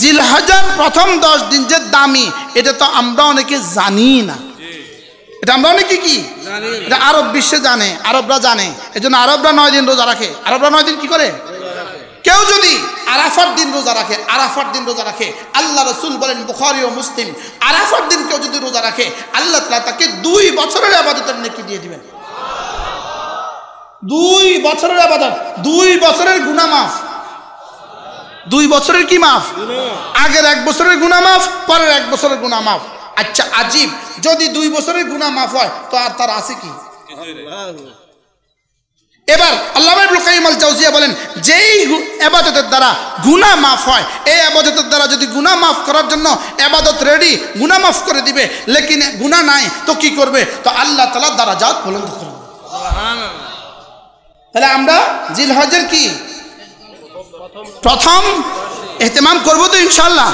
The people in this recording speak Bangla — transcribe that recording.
জিলহজ্জার প্রথম 10 দিন যে দামি, এটা তো আমরা অনেকে জানি না। এটা আমরা অনেকে কি জানি, এটা আরব বিশ্বে জানে, আরবরা জানে। এজন্য আরবরা 9 দিন রোজা রাখে। আরবরা 9 দিন কি করে? কেউ যদি আরাফার দিন রোজা রাখে, আরাফার দিন রোজা রাখে, আল্লাহ রাসূল বলেন বুখারী ও মুসলিম, আরাফার দিন কেউ যদি রোজা রাখে, আল্লাহ তাআলা তাকে 2 বছরের ইবাদতের নেকি দিয়ে দিবেন। 2 বছরের ইবাদত, 2 বছরের গুনাহ মাফ। 2 বছরের কি মাফ? আগের 1 বছরের গুনাহ মাফ, পরের 1 বছরের গুনাহ মাফ। আচ্ছা আজীব, যদি 2 বছরের গুনাহ মাফ হয় তো আর তার আছে কি? এবার আল্লামা ইবনুল কাইয়িম আল জাওজিয়া বলেন, যেই ইবাদতের দ্বারা গুনাহ মাফ হয়, এই ইবাদতের দ্বারা যদি গুনাহ মাফ করার জন্য ইবাদত রেডি, গুনাহ মাফ করে দিবে, লেকিন গুনাহ নাই তো কি করবে? তো আল্লাহ তাআলা দারাজাত বুলন্দ করবে। সুবহানাল্লাহ। তাহলে আমরা জিলহজ্জের কি প্রথম ইহতিমাম করব তো ইনশাআল্লাহ।